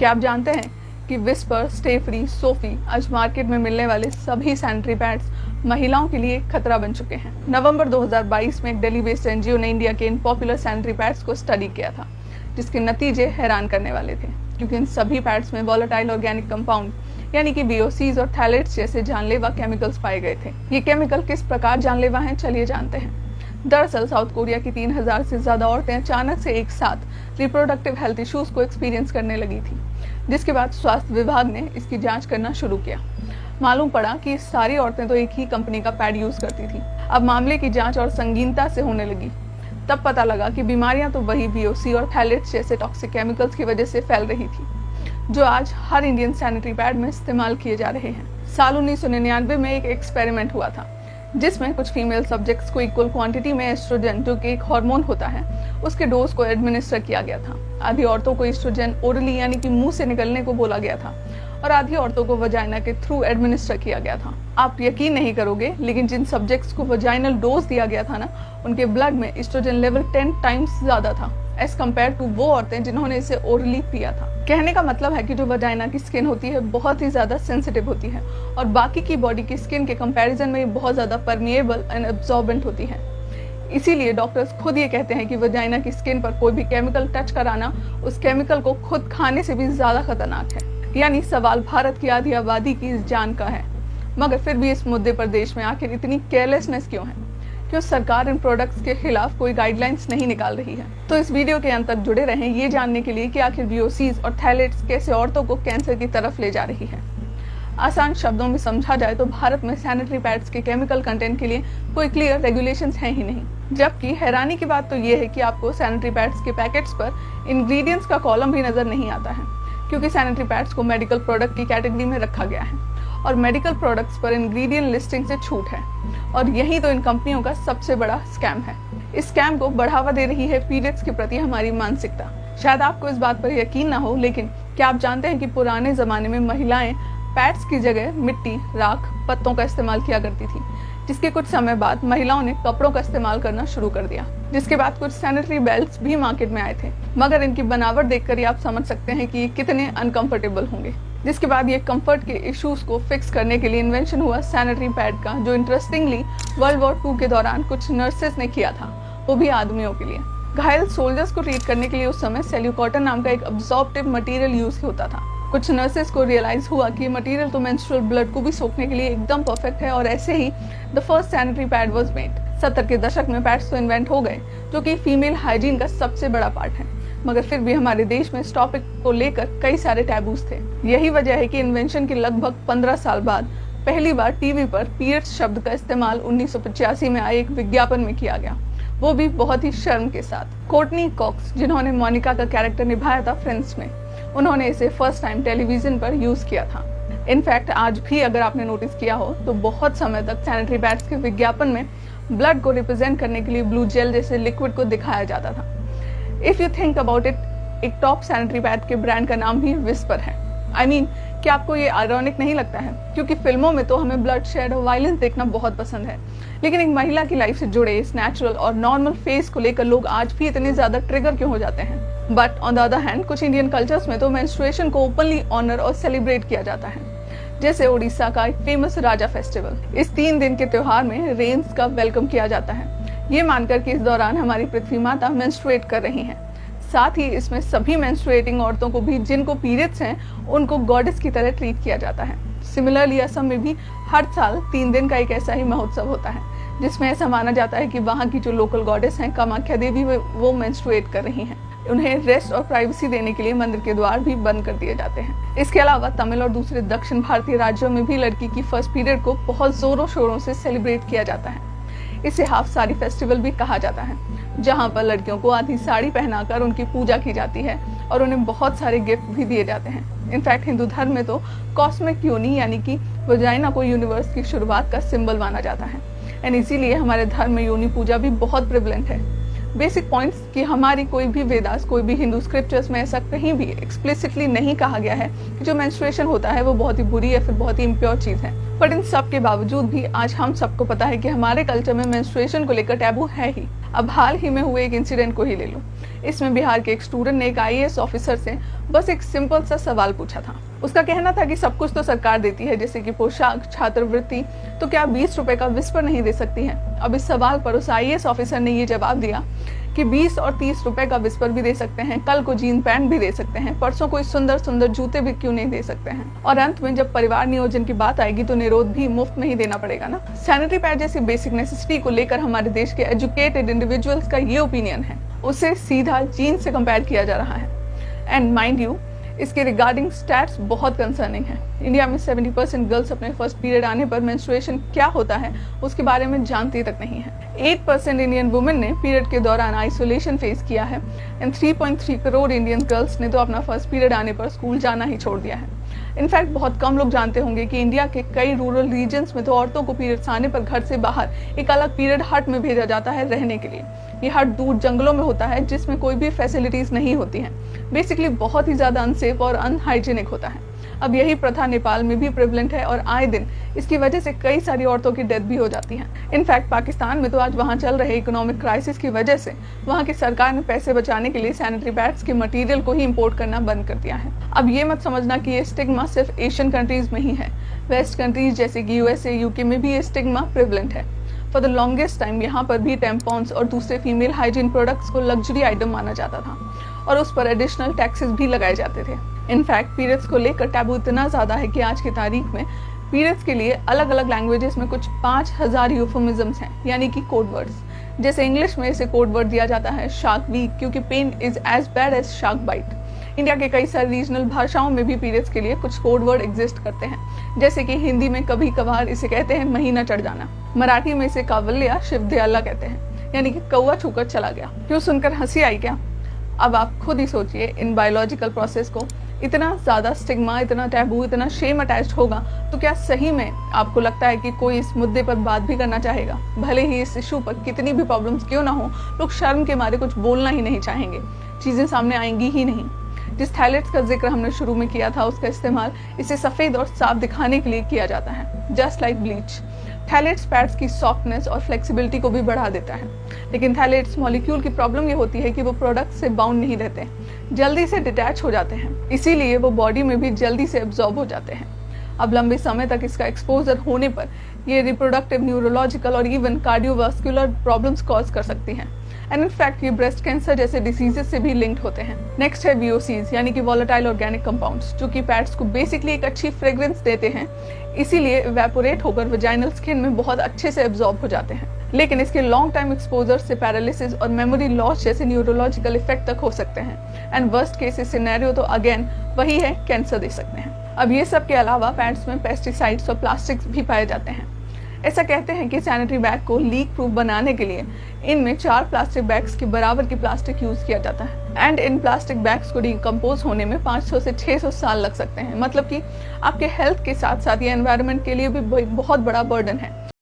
क्या आप जानते हैं कि विस्पर, स्टे फ्री, सोफी आज मार्केट में मिलने वाले सभी सैनिटरी पैड्स महिलाओं के लिए खतरा बन चुके हैं। नवंबर 2022 में एक दिल्ली बेस्ड एनजीओ ने इंडिया के इन पॉपुलर सैनिटरी पैड्स को स्टडी किया था, जिसके नतीजे हैरान करने वाले थे, क्योंकि इन सभी पैड्स में वोलेटाइल ऑर्गेनिक कंपाउंड यानी कि VOCs और थैलेट्स जैसे जानलेवा केमिकल्स पाए गए थे। ये केमिकल किस प्रकार जानलेवा हैं, चलिए जानते हैं। दरअसल साउथ कोरिया की 3000 से ज्यादा औरतें अचानक से एक साथ रिप्रोडक्टिव हेल्थ इश्यूज को एक्सपीरियंस करने लगी थी, जिसके बाद स्वास्थ्य विभाग ने इसकी जांच करना शुरू किया। मालूम पड़ा कि सारी औरतें तो एक ही कंपनी का पैड यूज करती थी। अब मामले की जांच और संगीनता से होने लगी। तब पता लगा कि बीमारियां तो वही VOC और थैलेट्स जैसे टॉक्सिक केमिकल्स की वजह से फैल रही थी, जो आज हर इंडियन सैनिटरी पैड में इस्तेमाल किए जा रहे हैं। साल 1999 में एक एक्सपेरिमेंट हुआ था, जिसमें कुछ फीमेल सब्जेक्ट्स को इक्वल क्वांटिटी में एस्ट्रोजन, जो कि एक हार्मोन होता है, उसके डोज को एडमिनिस्टर किया गया था। आधी औरतों को एस्ट्रोजन ओरली यानी कि मुंह से निकलने को बोला गया था और आधी औरतों को वजाइना के थ्रू एडमिनिस्टर किया गया था। आप यकीन नहीं करोगे, लेकिन जिन सब्जेक्ट्स को वजाइनल डोज दिया गया था ना, उनके ब्लड में एस्ट्रोजन लेवल 10 टाइम्स ज्यादा था एज कम्पेयर टू वो औरतें जिन्होंने इसे ओरली पिया था। कहने का मतलब है कि जो वजाइना की स्किन होती है बहुत ही ज्यादा सेंसिटिव होती है और बाकी की बॉडी की स्किन के कंपैरिजन में ये बहुत ज्यादा परमिएबल एंड एब्जॉर्बेंट होती है। इसीलिए डॉक्टर्स खुद ये कहते हैं कि वजाइना की स्किन पर कोई भी केमिकल टच कराना उस केमिकल को खुद खाने से भी ज्यादा खतरनाक है। यानी सवाल भारत की आधी आबादी की इस जान का है। मगर फिर भी इस मुद्दे पर देश में आखिर इतनी केयरलेसनेस क्यों है? क्यों सरकार इन प्रोडक्ट्स के खिलाफ कोई गाइडलाइंस नहीं निकाल रही है? तो इस वीडियो के अंत तक जुड़े रहें ये जानने के लिए कि आखिर VOCs और थैलेट्स कैसे औरतों को कैंसर की तरफ ले जा रही है। आसान शब्दों में समझा जाए तो भारत में सैनिटरी पैड्स के केमिकल कंटेंट के लिए कोई क्लियर रेगुलेशंस हैं ही नहीं। जबकि हैरानी की बात तो ये है कि आपको सैनिटरी पैड्स के पैकेट्स पर इंग्रेडिएंट्स का कॉलम भी नजर नहीं आता है, क्योंकि सैनिटरी पैड्स को मेडिकल प्रोडक्ट की कैटेगरी में रखा गया है और मेडिकल प्रोडक्ट्स पर इंग्रेडिएंट लिस्टिंग से छूट है। और यही तो इन कंपनियों का सबसे बड़ा स्कैम है। इस स्कैम को बढ़ावा दे रही है पीरियड्स के प्रति हमारी मानसिकता। शायद आपको इस बात पर यकीन ना हो, लेकिन क्या आप जानते हैं कि पुराने जमाने में महिलाएं पैड्स की जगह मिट्टी, राख, पत्तों का इस्तेमाल किया करती थी, जिसके कुछ समय बाद महिलाओं ने कपड़ों का इस्तेमाल करना शुरू कर दिया। जिसके बाद कुछ सैनिटरी बेल्ट्स भी मार्केट में आए थे, मगर इनकी बनावट देखकर ही आप समझ सकते हैं कि ये कितने अनकंफर्टेबल होंगे। जिसके बाद ये कंफर्ट के इश्यूज को फिक्स करने के लिए इन्वेंशन हुआ सैनिटरी पैड का, जो इंटरेस्टिंगली वर्ल्ड वॉर 2 के दौरान कुछ नर्सेस ने किया था, वो भी आदमियों के लिए। घायल सोल्जर्स को ट्रीट करने के लिए उस समय सेल्यूकॉटन नाम का एक अब्सॉर्प्टिव मटेरियल यूज होता था। कुछ नर्सेस को रियलाइज हुआ कि मटेरियल तो मेंस्ट्रुअल ब्लड को भी सोखने के लिए एकदम परफेक्ट है, और ऐसे ही the first sanitary pad was made. 70 के दशक में पैड्स तो इन्वेंट हो गए, जो कि फीमेल हाइजीन का सबसे बड़ा पार्ट है, मगर फिर भी हमारे देश में इस टॉपिक को लेकर कई सारे टैबूज थे। यही वजह है कि इन्वेंशन के लगभग 15 साल बाद पहली बार टीवी पर पीरियड्स शब्द का इस्तेमाल 1985 में आए एक विज्ञापन में किया गया, वो भी बहुत ही शर्म के साथ। कोर्टनी कॉक्स, जिन्होंने मोनिका का कैरेक्टर निभाया था फ्रेंड्स में, उन्होंने इसे फर्स्ट टाइम टेलीविजन पर यूज किया था। इनफैक्ट आज भी अगर आपने नोटिस किया हो तो बहुत समय तक सैनिटरी पैड्स के विज्ञापन में ब्लड को रिप्रेजेंट करने के लिए ब्लू जेल जैसे लिक्विड को दिखाया जाता था। If you think about it, एक टॉप सैनिटरी पैड के ब्रांड का नाम भी विस्पर है। I mean, क्या आपको ये आयरॉनिक नहीं लगता है? क्योंकि फिल्मों में तो हमें ब्लड शेड और वायलेंस देखना बहुत पसंद है, लेकिन एक महिला की लाइफ से जुड़े इस नेचुरल और नॉर्मल फेस को लेकर लोग आज भी इतने ज्यादा ट्रिगर क्यों हो जाते हैं? But on the other hand, कुछ इंडियन कल्चर्स में तो मेंस्ट्रुएशन को ओपनली ऑनर और सेलिब्रेट किया जाता है, जैसे ओडिशा का एक फेमस राजा फेस्टिवल। इस 3 दिन के त्योहार में रेन्स का वेलकम किया जाता है, ये मानकर कि इस दौरान हमारी पृथ्वी माता मेंस्ट्रुएट कर रही हैं। साथ ही इसमें सभी मेंस्ट्रुएटिंग औरतों को भी, जिनको पीरियड्स हैं, उनको गॉडेस की तरह ट्रीट किया जाता है। सिमिलरली असम में भी हर साल 3 दिन का एक ऐसा ही महोत्सव होता है, जिसमें ऐसा माना जाता है कि वहाँ की जो लोकल गॉडेस हैं, कामाख्या देवी, वो मेंस्ट्रुएट कर रही हैं। उन्हें रेस्ट और प्राइवेसी देने के लिए मंदिर के द्वार भी बंद कर दिए जाते हैं। इसके अलावा तमिल और दूसरे दक्षिण भारतीय राज्यों में भी लड़की की फर्स्ट पीरियड को बहुत जोरों शोरों से सेलिब्रेट किया जाता है। इसे हाफ साड़ी फेस्टिवल भी कहा जाता है, जहाँ पर लड़कियों को आधी साड़ी पहनाकर उनकी पूजा की जाती है और उन्हें बहुत सारे गिफ्ट भी दिए जाते हैं। इनफैक्ट हिंदू धर्म में तो कॉस्मिक योनि यानी कि वजाइना को यूनिवर्स की शुरुआत का सिंबल माना जाता है, एंड इसीलिए हमारे धर्म में योनि पूजा भी बहुत प्रिवलेंट है। बेसिक पॉइंट्स कि हमारी कोई भी वेदास, कोई भी हिंदू स्क्रिप्चर्स में ऐसा कहीं भी एक्सप्लिसिटली नहीं कहा गया है कि जो मेंस्ट्रुएशन होता है वो बहुत ही बुरी या फिर बहुत ही इम्प्योर चीज है। बट इन सब के बावजूद भी आज हम सबको पता है कि हमारे कल्चर में मेंस्ट्रुएशन को लेकर टैबू है ही। अब हाल ही में हुए एक इंसिडेंट को ही ले लो। इसमें बिहार के एक स्टूडेंट ने एक IAS ऑफिसर से बस एक सिंपल सा सवाल पूछा था। उसका कहना था कि सब कुछ तो सरकार देती है, जैसे कि पोशाक, छात्रवृत्ति, तो क्या 20 रुपए का विस्पर नहीं दे सकती है। अब इस सवाल पर उस IAS ऑफिसर ने ये जवाब दिया कि 20 और 30 रुपए का विस्पर भी दे सकते हैं, कल को जीन पैंट भी दे सकते हैं, परसों कोई सुंदर सुंदर जूते भी क्यों नहीं दे सकते हैं। और अंत में जब परिवार नियोजन की बात आएगी तो निरोध भी मुफ्त में ही देना पड़ेगा ना। सैनिटरी पैड जैसी बेसिक नेसेसिटी को लेकर हमारे देश के एजुकेटेड इंडिविजुअल्स का ये ओपिनियन है, उसे सीधा जीन से कंपेयर किया जा रहा है। एंड माइंड यू, इसके रिगार्डिंग स्टैट्स बहुत कंसर्निंग है। इंडिया में 70% गर्ल्स अपने फर्स्ट पीरियड आने पर मेंस्ट्रुएशन क्या होता है उसके बारे में जानती तक नहीं है। 8% इंडियन वुमेन ने पीरियड के दौरान आइसोलेशन फेस किया है एंड 3.3 करोड़ इंडियन गर्ल्स ने तो अपना फर्स्ट पीरियड आने पर स्कूल जाना ही छोड़ दिया है। इनफैक्ट बहुत कम लोग जानते होंगे कि इंडिया के कई रूरल रीजन्स में तो औरतों को पीरियड्स आने पर घर से बाहर एक अलग पीरियड हट में भेजा जाता है रहने के लिए। ये हट दूर जंगलों में होता है जिसमें कोई भी फैसिलिटीज नहीं होती हैं। बेसिकली बहुत ही ज्यादा अनसेफ और अनहाइजीनिक होता है। अब यही प्रथा नेपाल में भी प्रेवलेंट है और आए दिन इसकी वजह से कई सारी औरतों की डेथ भी हो जाती है। इनफैक्ट पाकिस्तान में तो आज वहाँ चल रहे इकोनॉमिक क्राइसिस की वजह से वहाँ की सरकार ने पैसे बचाने के लिए सैनिटरी पैड्स के मटेरियल को ही इंपोर्ट करना बंद कर दिया है। अब ये मत समझना कि ये स्टिग्मा सिर्फ एशियन कंट्रीज में ही है। वेस्ट कंट्रीज जैसे कि USA, UK में भी ये स्टिग्मा प्रेवलेंट है। फॉर द लॉन्गेस्ट टाइम यहाँ पर भी टेम्पॉन्स और दूसरे फीमेल हाइजीन प्रोडक्ट्स को लग्जरी आइटम माना जाता था और उस पर एडिशनल टैक्सेस भी लगाए जाते थे। इनफैक्ट पीरियड्स को लेकर टैबू इतना ज्यादा है कि आज की तारीख में पीरियड्स के लिए अलग अलग लैंग्वेजेस में कुछ 5000 यूफेमिज्म्स हैं, यानी कि कोड वर्ड्स। जैसे इंग्लिश में इसे कोड वर्ड दिया जाता है शार्क वीक, क्योंकि pain is as bad as shark bite. India के कई सारी रीजनल भाषाओं में भी पीरियड्स के लिए कुछ कोड वर्ड एग्जिस्ट करते हैं, जैसे कि हिंदी में कभी कभार इसे कहते हैं महीना चढ़ जाना, मराठी में इसे कावल्या शिवदयाला कहते हैं, यानी कि कौवा छूकर चला गया। क्यों सुनकर हंसी आई क्या? अब आप खुद ही सोचिए, इन बायोलॉजिकल प्रोसेस को इतना ज्यादा स्टिग्मा, इतना टैबू, इतना शेम अटैच्ड होगा तो क्या सही में आपको लगता है कि कोई इस मुद्दे पर बात भी करना चाहेगा? भले ही इस इशू पर कितनी भी प्रॉब्लम्स क्यों ना हो, लोग शर्म के मारे कुछ बोलना ही नहीं चाहेंगे, चीजें सामने आएंगी ही नहीं। जिस थैलेट्स का जिक्र हमने शुरू में किया था उसका इस्तेमाल इसे सफेद और साफ दिखाने के लिए किया जाता है, just like bleach. Phthalates pads की सॉफ्टनेस और फ्लेक्सिबिलिटी को भी बढ़ा देता है, लेकिन थैलेट्स मॉलिक्यूल की प्रॉब्लम ये होती है कि वो प्रोडक्ट से बाउंड नहीं रहते, जल्दी से डिटैच हो जाते हैं, इसीलिए वो बॉडी में भी जल्दी से एब्जॉर्ब हो जाते हैं। अब लंबे समय तक इसका एक्सपोजर होने पर ये रिप्रोडक्टिव, न्यूरोलॉजिकल और इवन कार्डियोवास्कुलर प्रॉब्लम्स कॉज कर सकती हैं एंड इनफैक्ट ये ब्रेस्ट कैंसर जैसे डिसीजेस से भी लिंक्ड होते हैं। नेक्स्ट है VOCs, यानी कि वॉलेटाइल ऑर्गेनिक कंपाउंड्स, जो कि पैड्स को बेसिकली एक अच्छी फ्रेग्रेंस देते हैं, इसीलिए इवेपोरेट होकर वजाइनल स्किन में बहुत अच्छे से एब्जॉर्ब हो जाते हैं। लेकिन इसके लॉन्ग टाइम एक्सपोजर से पैरालिसिस और मेमोरी लॉस जैसे न्यूरोलॉजिकल इफेक्ट तक हो सकते हैं एंड वर्स्ट केस सिनेरियो तो अगेन वही है, कैंसर दे सकते हैं। अब ये सब के अलावा पैड्स में पेस्टिसाइड्स और प्लास्टिक्स भी पाए जाते हैं। ऐसा कहते हैं कि सैनिटरी बैग को लीक प्रूफ बनाने के लिए इनमें 4 प्लास्टिक बैग्स के बराबर की प्लास्टिक यूज किया जाता है एंड इन प्लास्टिक बैग्स को डिकम्पोज होने में 500 से 600 साल लग सकते हैं। मतलब कि आपके हेल्थ के साथ साथ ये एनवायरनमेंट के लिए भी बहुत बड़ा बर्डन है।